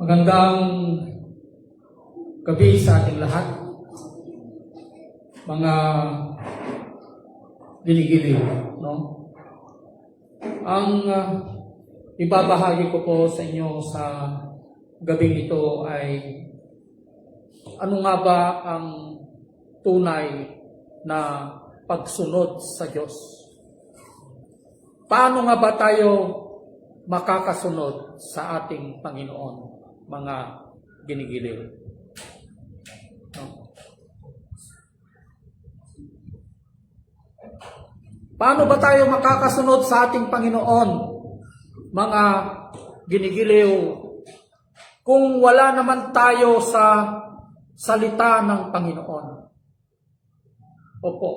Magandang gabi sa ating lahat, mga ginigiling, no? Ang ibabahagi ko po sa inyo sa gabing ito ay ano nga ba ang tunay na pagsunod sa Diyos? Paano nga ba tayo makakasunod sa ating Panginoon, mga ginigiliw? No? Paano ba tayo makakasunod sa ating Panginoon, mga ginigiliw, kung wala naman tayo sa salita ng Panginoon? Opo.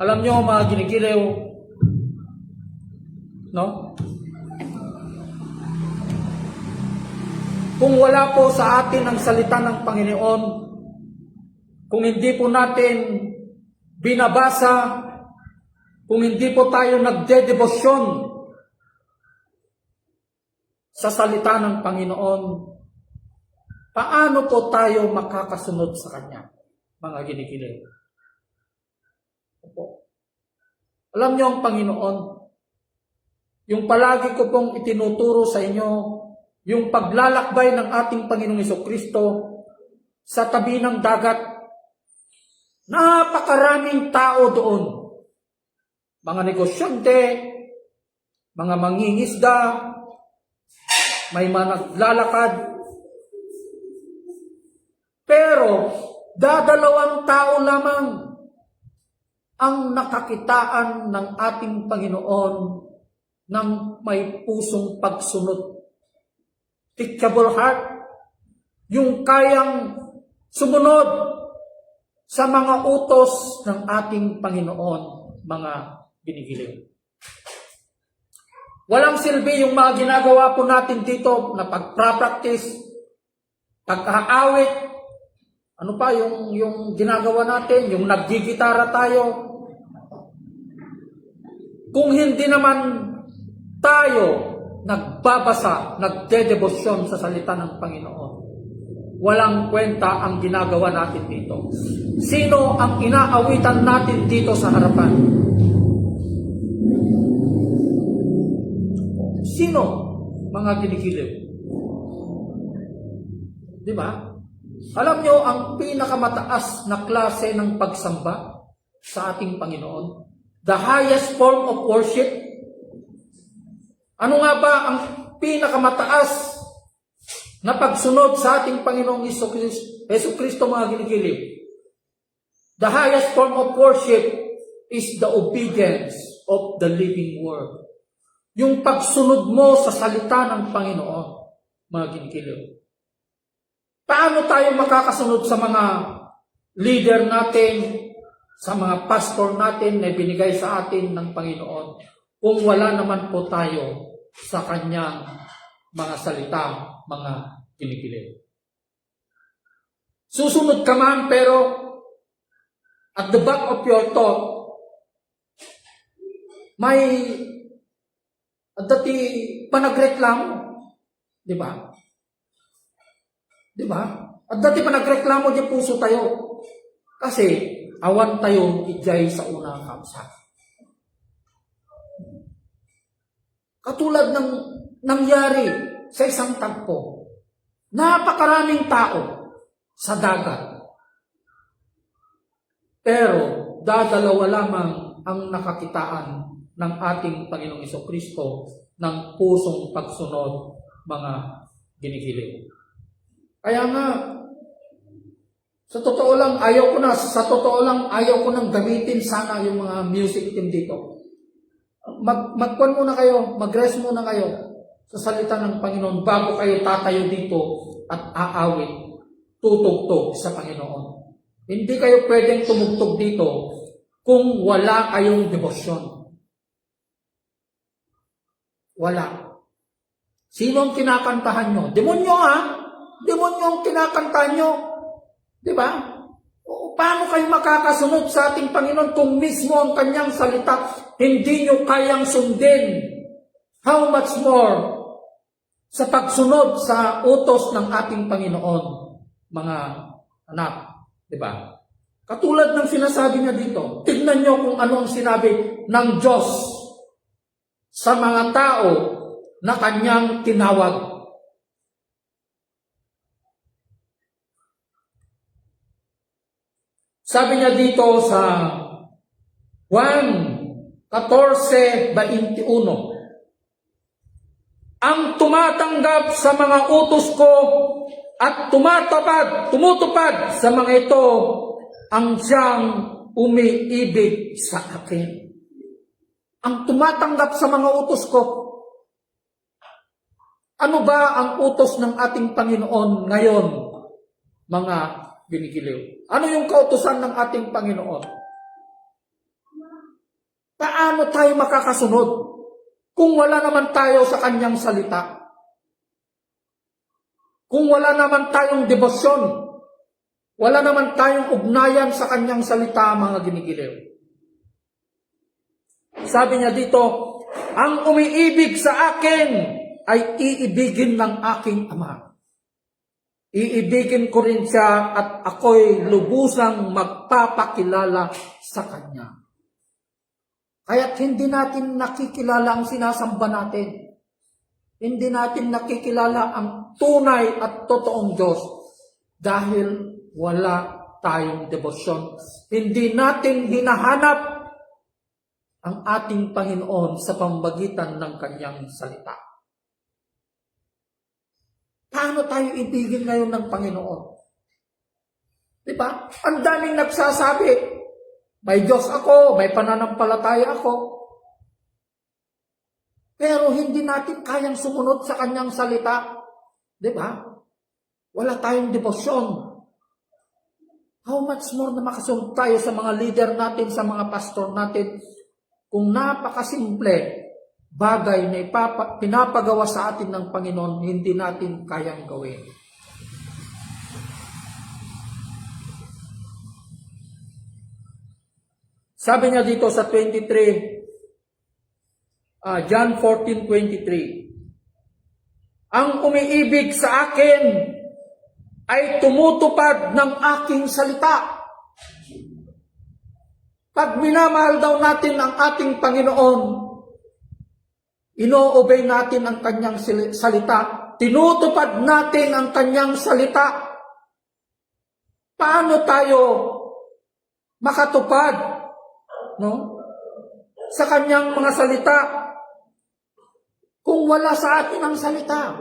Alam nyo, mga ginigiliw, no? Kung wala po sa atin ang salita ng Panginoon, kung hindi po natin binabasa, kung hindi po tayo nagdedebosyon sa salita ng Panginoon, paano po tayo makakasunod sa Kanya, mga ginigiling? Opo. Alam niyo ang Panginoon, yung palagi ko pong itinuturo sa inyo, yung paglalakbay ng ating Panginoong Jesucristo sa tabi ng dagat, napakaraming tao doon. Mga negosyante, mga mangingisda, may mga naglalakad. Pero, dadalawang tao lamang ang nakakitaan ng ating Panginoon ng may pusong pagsunod. Teachable heart, yung kayang sumunod sa mga utos ng ating Panginoon, mga ginigiling. Walang silbi yung mga ginagawa po natin dito na pagprapractice, pag-aawit, ano pa yung ginagawa natin, yung naggigitara tayo. Kung hindi naman tayo nagbabasa, nagdedebosyon sa salita ng Panginoon, walang kwenta ang ginagawa natin dito. Sino ang inaawitan natin dito sa harapan? Sino, mga ginigiling? Di ba? Alam nyo, ang pinakamataas na klase ng pagsamba sa ating Panginoon, the highest form of worship. Ano nga ba ang pinakamataas na pagsunod sa ating Panginoong Jesucristo, mga ginigiling? The highest form of worship is the obedience of the living Word. Yung pagsunod mo sa salita ng Panginoon, mga ginigiling. Paano tayo makakasunod sa mga leader natin, sa mga pastor natin na binigay sa atin ng Panginoon, kung wala naman po tayo sa Kanyang mga salita, mga ginigiling? Susunod ka man, pero at the back of your thought, may dati panagreklamo. Di ba? Di ba? At dati panagreklamo di puso tayo. Kasi awan tayo ijay sa unang kamsa. Katulad ng nangyari sa isang tagpo. Napakaraming tao sa dagat. Pero dadalawa lamang ang nakakitaan ng ating Panginoong Jesucristo ng pusong pagsunod, mga ginigiling. Kaya nga, sa totoo lang ayaw ko nang gamitin sana yung mga music team dito. Magkuhan muna kayo, mag-rest muna kayo sa salita ng Panginoon bago kayo tatayo dito at aawit, tutugtog sa Panginoon. Hindi kayo pwedeng tumugtog dito kung wala kayong debosyon. Wala. Sino ang kinakantahan nyo? Demonyo, ha? Demonyo ang kinakantahan nyo. Diba? Paano kayo makakasunod sa ating Panginoon kung mismo ang Kanyang salita hindi nyo kayang sundin? How much more sa pagsunod sa utos ng ating Panginoon, mga anak. Diba? Katulad ng sinasabi niya dito, tignan niyo kung ano ang sinabi ng Diyos sa mga tao na kanyang tinawag. Sabi niya dito sa Juan 14:21, ang tumatanggap sa mga utos ko at tumutupad sa mga ito, ang siyang umiibig sa akin. Ang tumatanggap sa mga utos ko. Ano ba ang utos ng ating Panginoon ngayon, mga ginigiliw? Ano yung kautusan ng ating Panginoon? Paano tayo makakasunod kung wala naman tayo sa kanyang salita? Kung wala naman tayong debosyon, wala naman tayong ugnayan sa kanyang salita, mga ginigiliw. Sabi niya dito, ang umiibig sa akin ay iibigin ng aking Ama. Iibigin ko rin siya at ako'y lubusang magpapakilala sa kanya. Kaya't hindi natin nakikilala ang sinasamba natin. Hindi natin nakikilala ang tunay at totoong Diyos dahil wala tayong debosyon. Hindi natin hinahanap ang ating Panginoon sa pamamagitan ng kanyang salita. Paano tayo ibigin ngayon ng Panginoon? Diba? Ang daming nagsasabi, may Diyos ako, may pananampalataya ako. Pero hindi natin kayang sumunod sa kanyang salita. Diba? Wala tayong debosyon. How much more na makasunod tayo sa mga leader natin, sa mga pastor natin, kung napakasimple bagay na pinapagawa sa atin ng Panginoon, hindi natin kayang gawin. Sabi niya dito sa 23, John 14:23, ang umiibig sa akin ay tumutupad ng aking salita. Pag minamahal daw natin ang ating Panginoon, ino-obey natin ang kanyang salita, tinutupad natin ang kanyang salita. Paano tayo makatupad, no, sa kanyang mga salita kung wala sa atin ang salita?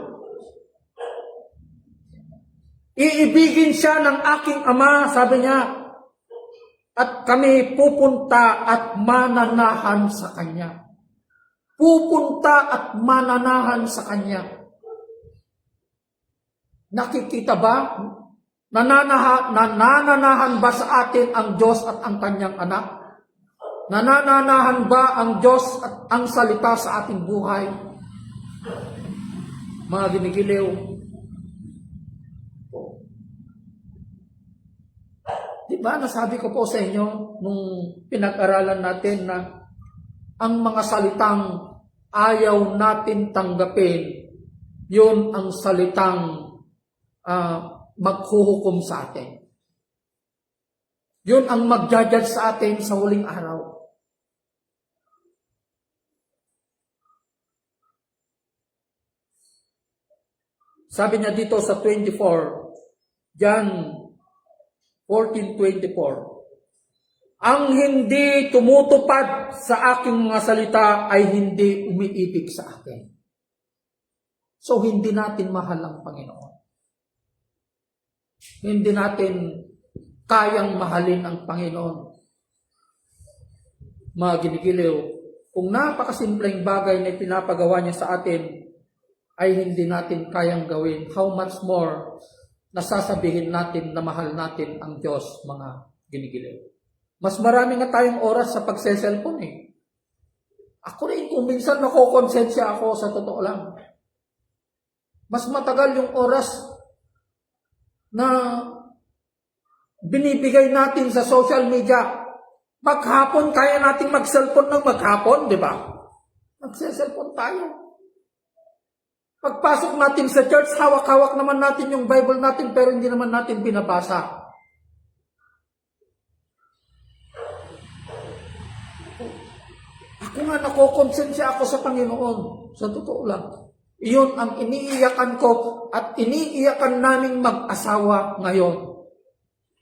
Iibigin siya ng aking Ama, sabi niya, at kami pupunta at mananahan sa kanya. Pupunta at mananahan sa kanya. Nakikita ba? Nananahan ba sa atin ang Diyos at ang kanyang anak? Nananahan ba ang Diyos at ang salita sa ating buhay? Mga ginigiliw, diba nasabi ko po sa inyo nung pinag-aralan natin na ang mga salitang ayaw natin tanggapin, yun ang salitang maghuhukom sa atin. Yun ang mag-judge sa atin sa huling araw. Sabi niya dito sa 24, John 14:24, ang hindi tumutupad sa aking mga salita ay hindi umiibig sa akin. So, hindi natin mahal ang Panginoon. Hindi natin kayang mahalin ang Panginoon. Mga ginigiliw, kung napakasimpleng bagay na pinapagawa niya sa atin ay hindi natin kayang gawin, how much more nasasabihin natin na mahal natin ang Diyos, mga ginigiliw. Mas marami nga tayong oras sa pagse-cellphone eh. Ako rin, kung minsan nakokonsensya ako, sa totoo lang. Mas matagal yung oras na binibigay natin sa social media. Maghapon, kaya natin mag-cellphone ng maghapon, di ba? Magse-cellphone tayo. Pagpasok natin sa church, hawak-hawak naman natin yung Bible natin pero hindi naman natin binabasa. Ako nga nakokonsensya ako sa Panginoon. Sa totoo lang. Iyon ang iniiyakan ko at iniiyakan naming mag-asawa ngayon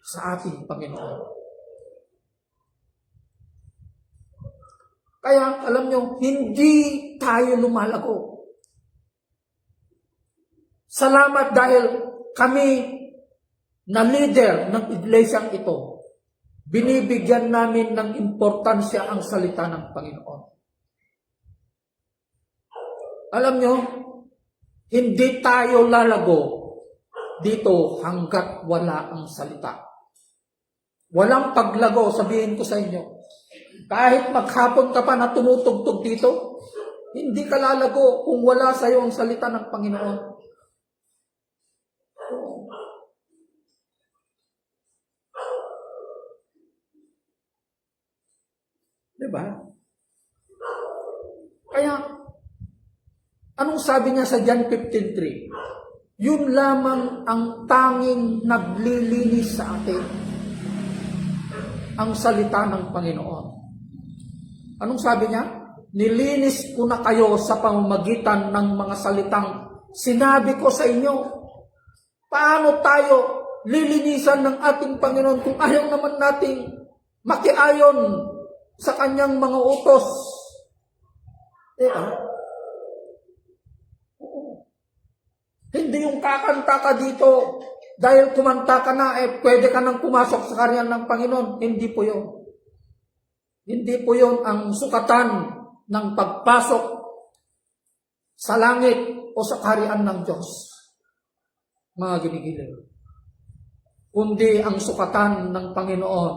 sa ating Panginoon. Kaya, alam nyo, hindi tayo lumalago. Salamat dahil kami na leader ng iglesyang ito, binibigyan namin ng importansya ang salita ng Panginoon. Alam nyo, hindi tayo lalago dito hanggat wala ang salita. Walang paglago, sabihin ko sa inyo. Kahit maghapon ka pa na tumutugtog dito, hindi ka lalago kung wala sa iyo ang salita ng Panginoon. Diba? Kaya, anong sabi niya sa John 15:3? Yun lamang ang tanging naglilinis sa atin. Ang salita ng Panginoon. Anong sabi niya? Nilinis ko na kayo sa pamamagitan ng mga salitang sinabi ko sa inyo. Paano tayo lilinisan ng ating Panginoon kung ayaw naman nating makiayon sa kanyang mga utos? Hindi yung kakanta ka dito dahil kumanta ka na, pwede ka nang pumasok sa karyan ng Panginoon. Hindi po yun. Hindi po yun ang sukatan ng pagpasok sa langit o sa kaharian ng Diyos. Mga ginigiling. Kundi ang sukatan ng Panginoon,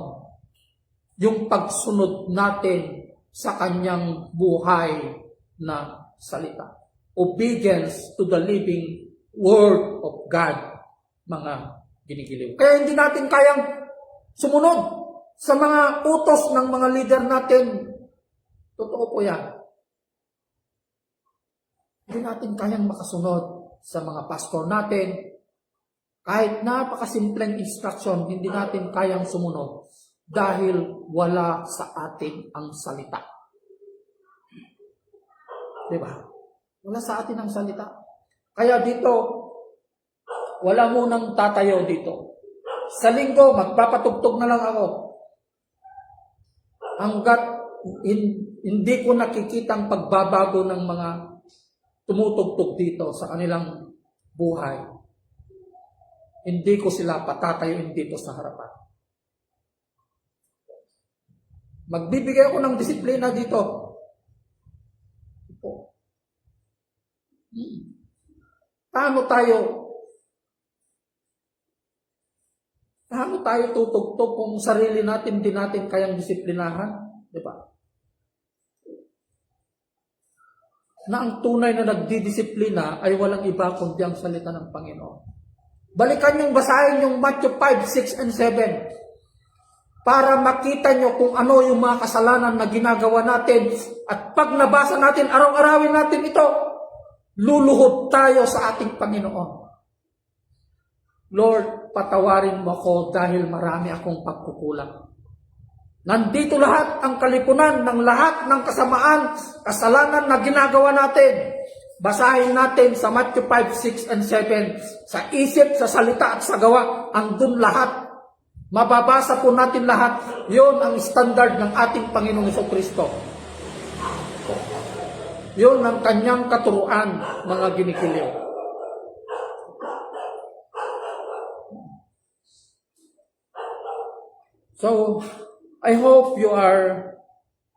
yung pagsunod natin sa kanyang buhay na salita. Obedience to the living Word of God, mga ginigiliw. Kaya hindi natin kayang sumunod sa mga utos ng mga leader natin. Totoo po yan. Hindi natin kayang makasunod sa mga pastor natin. Kahit napakasimpleng instruction, hindi natin kayang sumunod dahil wala sa atin ang salita. Diba? Wala sa atin ang salita. Kaya dito, wala munang tatayo dito. Sa linggo, magpapatugtog na lang ako. Hanggat hindi ko nakikitang pagbabago ng mga tumutugtog dito sa kanilang buhay, hindi ko sila patatayuin dito sa harapan. Magbibigay ako ng disiplina dito. Paano tayo tutugtog kung sarili natin di natin kayang disiplinahan? Di ba? Na ang tunay na nagdidisiplina ay walang iba kundi ang salita ng Panginoon. Balikan yung basahin yung Matthew 5, 6, and 7 para makita nyo kung ano yung mga kasalanan na ginagawa natin. At pag nabasa natin, araw-arawin natin ito, luluhod tayo sa ating Panginoon. Lord, patawarin mo ako dahil marami akong pagkukulang. Nandito lahat ang kalipunan ng lahat ng kasamaan, kasalanan na ginagawa natin. Basahin natin sa Matthew 5, 6, and 7. Sa isip, sa salita at sa gawa, andun lahat. Mababasa po natin lahat. Yun ang standard ng ating Panginoong Jesucristo. Yun ang kanyang katuruan, mga ginikiliw. So, I hope you are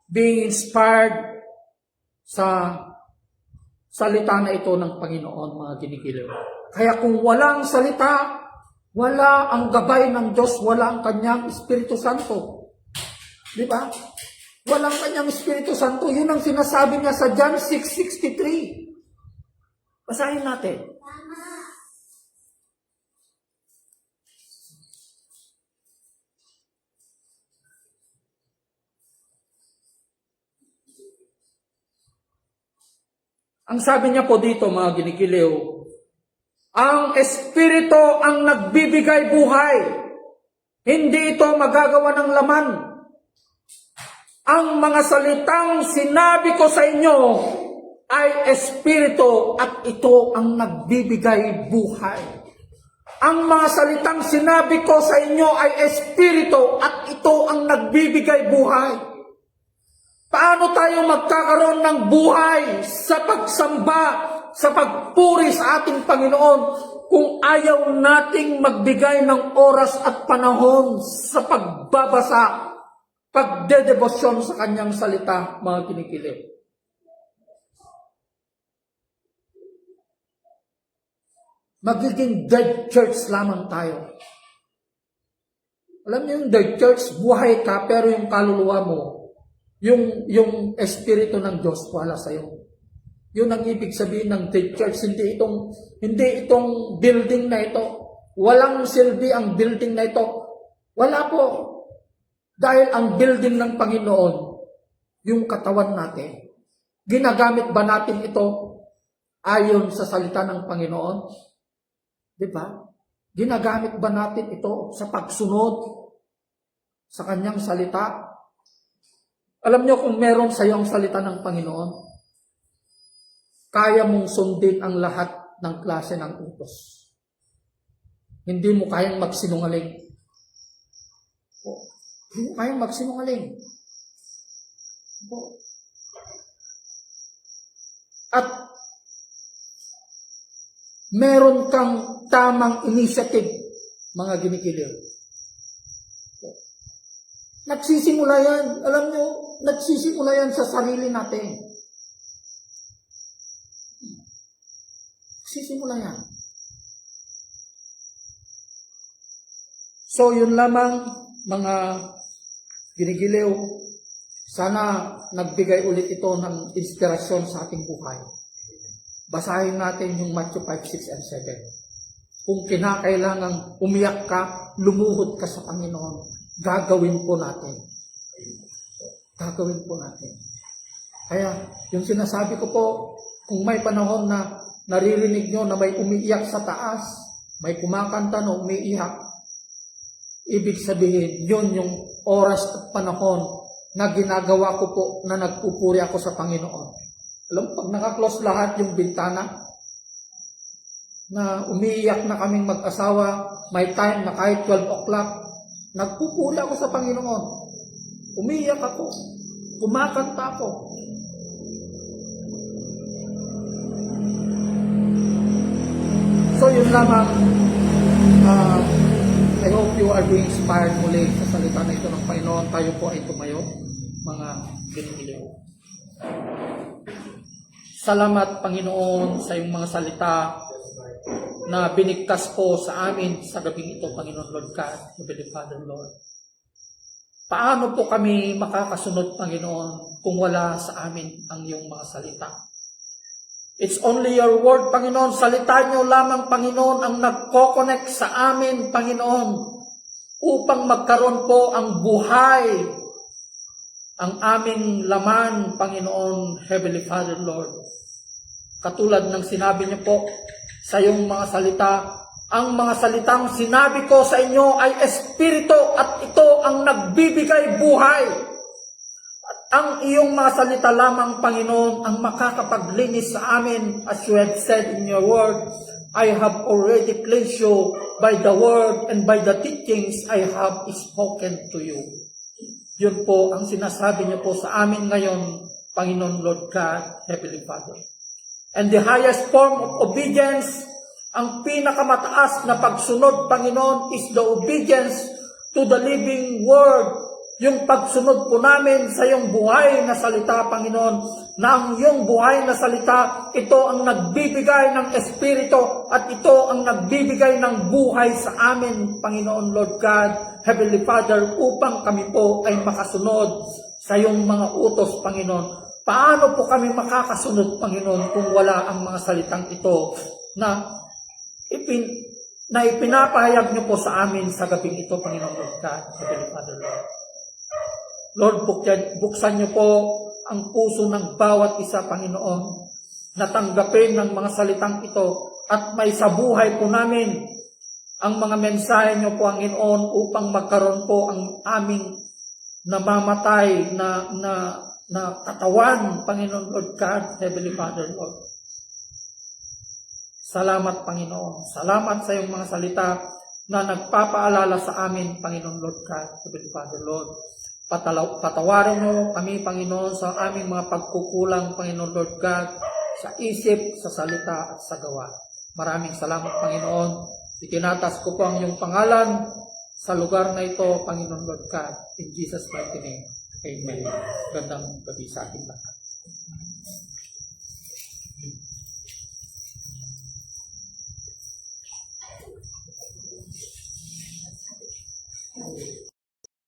being inspired sa salita na ito ng Panginoon, mga ginikiliw. Kaya kung walang salita, wala ang gabay ng Diyos, wala ang kanyang Espiritu Santo. Di ba? Walang kanyang Espiritu Santo. Yun ang sinasabi niya sa John 6:63. Basahin natin. Ang sabi niya po dito, mga ginikiliw, ang Espiritu ang nagbibigay buhay. Hindi ito magagawa ng laman. Ang mga salitang sinabi ko sa inyo ay Espiritu at ito ang nagbibigay buhay. Ang mga salitang sinabi ko sa inyo ay Espiritu at ito ang nagbibigay buhay. Paano tayo magkakaroon ng buhay sa pagsamba, sa pagpuri sa ating Panginoon kung ayaw nating magbigay ng oras at panahon sa pagbabasa, pagdedebosyon sa kanyang salita, mga kinikilig? Magiging dead church lamang tayo. Alam niyo yung dead church, buhay ka pero yung kaluluwa mo, yung espiritu ng Diyos wala sa iyo. Yun ang ibig sabihin ng dead church. Hindi itong building na ito. Walang silbi ang building na ito. Wala po. Dahil ang building ng Panginoon, yung katawan natin. Ginagamit ba natin ito ayon sa salita ng Panginoon? Di ba? Ginagamit ba natin ito sa pagsunod sa kanyang salita? Alam niyo kung meron sa iyo ang salita ng Panginoon, kaya mong sundin ang lahat ng klase ng utos. Hindi mo kayang magsinungaling. Hindi mo kayang magsinungaling. At meron kang tamang initiative, mga ginikiliw. Nagsisimula yan. Alam nyo, nagsisimula yan sa sarili natin. Nagsisimula yan. So, yun lamang, mga ginigiliw. Sana nagbigay ulit ito ng inspirasyon sa ating buhay. Basahin natin yung Matthew 5, 6, and 7. Kung kinakailangang umiyak ka, lumuhod ka sa Panginoon, gagawin po natin. Gagawin po natin. Kaya, yung sinasabi ko po, kung may panahon na naririnig nyo na may umiiyak sa taas, may kumakanta na umiiyak, ibig sabihin, yun yung oras at panahon na ginagawa ko po, na nagpupuri ako sa Panginoon. Alam, pag nakaklose lahat yung bintana, na umiiyak na kaming mag-asawa, may time na kahit 12 o'clock, nagpupuri ako sa Panginoon. Umiiyak ako. Kumakanta ako. So yun lamang, I hope you are being inspired muli sa salita na ito ng Panginoon. Tayo po ay tumayo, mga giniliw. Salamat, Panginoon, sa iyong mga salita na binigkas po sa amin sa gabing ito, Panginoon Lord God, Heavenly Father Lord. Paano po kami makakasunod, Panginoon, kung wala sa amin ang iyong mga salita? It's only your word, Panginoon. Salita niyo lamang, Panginoon, ang nagko-connect sa amin, Panginoon, upang magkaroon po ang buhay, ang aming laman, Panginoon, Heavenly Father Lord. Katulad ng sinabi niyo po sa iyong mga salita, ang mga salitang sinabi ko sa inyo ay Espiritu at ito ang nagbibigay buhay. At ang iyong mga salita lamang, Panginoon, ang makakapaglinis sa amin, as you have said in your word, I have already cleansed you by the word and by the teachings I have spoken to you. Yun po ang sinasabi niyo po sa amin ngayon, Panginoon Lord God, Heavenly Father. And the highest form of obedience, ang pinakamataas na pagsunod, Panginoon, is the obedience to the living word. Yung pagsunod po namin sa iyong buhay na salita, Panginoon, na ang iyong buhay na salita, ito ang nagbibigay ng Espiritu at ito ang nagbibigay ng buhay sa amin, Panginoon Lord God, Heavenly Father, upang kami po ay makasunod sa iyong mga utos, Panginoon. Paano po kami makakasunod, Panginoon, kung wala ang mga salitang ito na ipinapahayag niyo po sa amin sa gabing ito, Panginoon Lord God, Heavenly Father Lord. Lord, buksan niyo po ang puso ng bawat isa, Panginoon. natanggapin ng mga salitang ito at may sa buhay po namin ang mga mensahe niyo po, Panginoon, upang magkaroon po ang aming namamatay na katawan, Panginoon Lord God, Heavenly Father, Lord. Salamat, Panginoon. Salamat sa iyong mga salita na nagpapaalala sa amin, Panginoon Lord God, Heavenly Father, Lord. Patawarin mo kami, Panginoon, sa aming mga pagkukulang, Panginoon Lord God, sa isip, sa salita, at sa gawa. Maraming salamat, Panginoon. Itinatas ko po ang iyong pangalan sa lugar na ito, Panginoon Lord God. In Jesus' mighty name. Amen. Gandang gabi sa ating lahat.